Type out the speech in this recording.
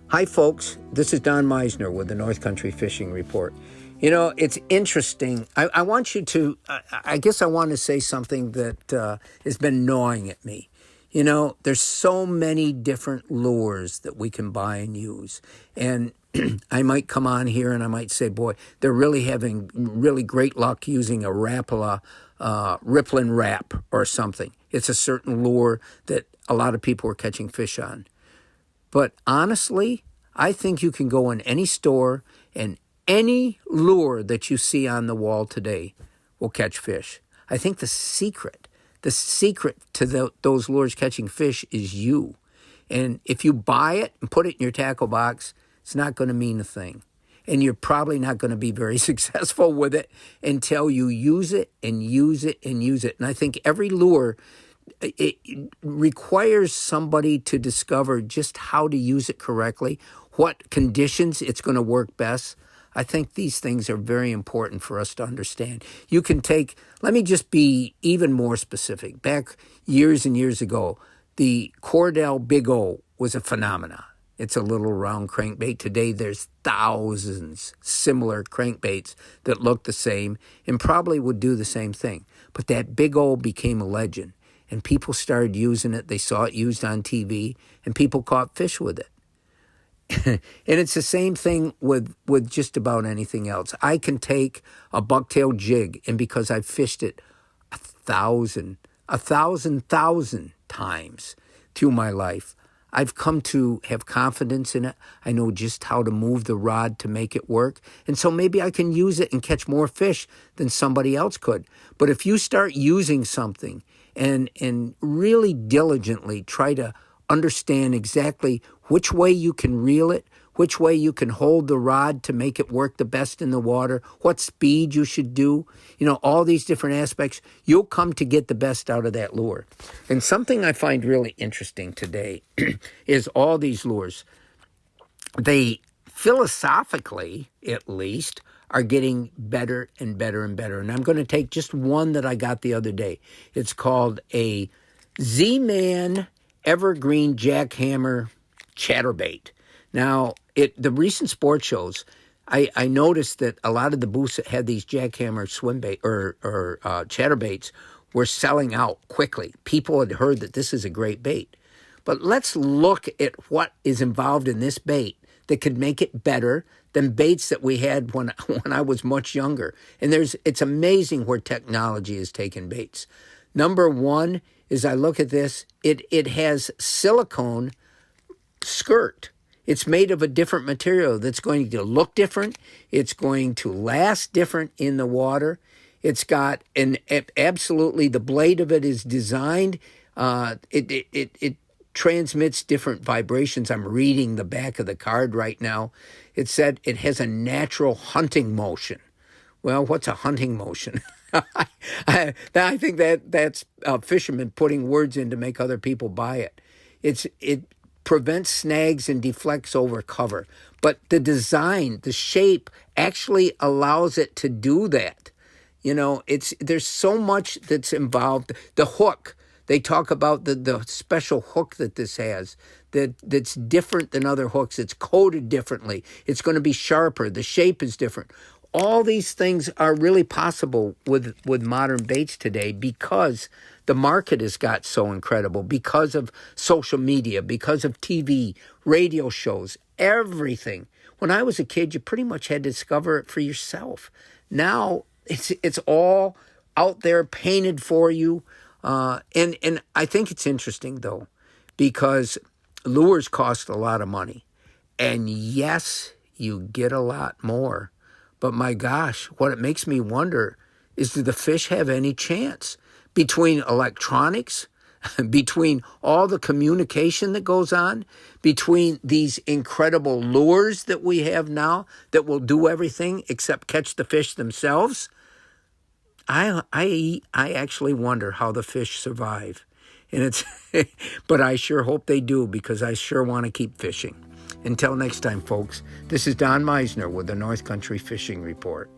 Hi, folks. This is Don Meisner with the North Country Fishing Report. You know, it's interesting. I want you to, I guess I want to say something that has been gnawing at me. You know, there's so many different lures that we can buy and use. And I might come on here and I might say, boy, they're really having really great luck using a Rapala Rippling Rap or something. It's a certain lure that a lot of people are catching fish on. But honestly, I think you can go in any store and any lure that you see on the wall today will catch fish. I think the secret to those lures catching fish is you. And if you buy it and put it in your tackle box, it's not going to mean a thing. And you're probably not going to be very successful with it until you use it and use it and use it. And I think every lure, it requires somebody to discover just how to use it correctly, what conditions it's going to work best. I think these things are very important for us to understand. You can let me just be even more specific. Back years and years ago, the Cordell Big O was a phenomenon. It's a little round crankbait. Today, there's thousands similar crankbaits that look the same and probably would do the same thing. But that Big O became a legend. And people started using it. They saw it used on TV, and people caught fish with it. And it's the same thing with just about anything else. I can take a bucktail jig, and because I've fished it a thousand times through my life, I've come to have confidence in it. I know just how to move the rod to make it work. And so maybe I can use it and catch more fish than somebody else could. But if you start using something and really diligently try to understand exactly which way you can reel it, which way you can hold the rod to make it work the best in the water, what speed you should do, all these different aspects, you'll come to get the best out of that lure. And something I find really interesting today is all these lures, they philosophically, at least, are getting better and better and better. And I'm going to take just one that I got the other day. It's called a Z-Man Evergreen Jackhammer Chatterbait. Now, the recent sports shows, I noticed that a lot of the booths that had these jackhammer swim bait or chatterbaits were selling out quickly. People had heard that this is a great bait. But let's look at what is involved in this bait that could make it better than baits that we had when I was much younger. And it's amazing where technology has taken baits. Number one is I look at this, it has silicone skirt. It's made of a different material that's going to look different. It's going to last different in the water. It's got absolutely, the blade of it is designed. It transmits different vibrations. I'm reading the back of the card right now. It said it has a natural hunting motion. Well, what's a hunting motion? I think that's fishermen putting words in to make other people buy it. It prevents snags and deflects over cover. But the design, the shape actually allows it to do that. There's so much that's involved. The hook, they talk about the special hook that this has that's different than other hooks. It's coated differently. It's going to be sharper. The shape is different. All these things are really possible with modern baits today because the market has got so incredible, because of social media, because of TV, radio shows, everything. When I was a kid, you pretty much had to discover it for yourself. Now it's all out there painted for you. And I think it's interesting, though, because lures cost a lot of money. And yes, you get a lot more. But my gosh, what it makes me wonder is, do the fish have any chance? Between electronics, between all the communication that goes on, between these incredible lures that we have now that will do everything except catch the fish themselves, I actually wonder how the fish survive. And but I sure hope they do, because I sure want to keep fishing. Until next time, folks, this is Don Meisner with the North Country Fishing Report.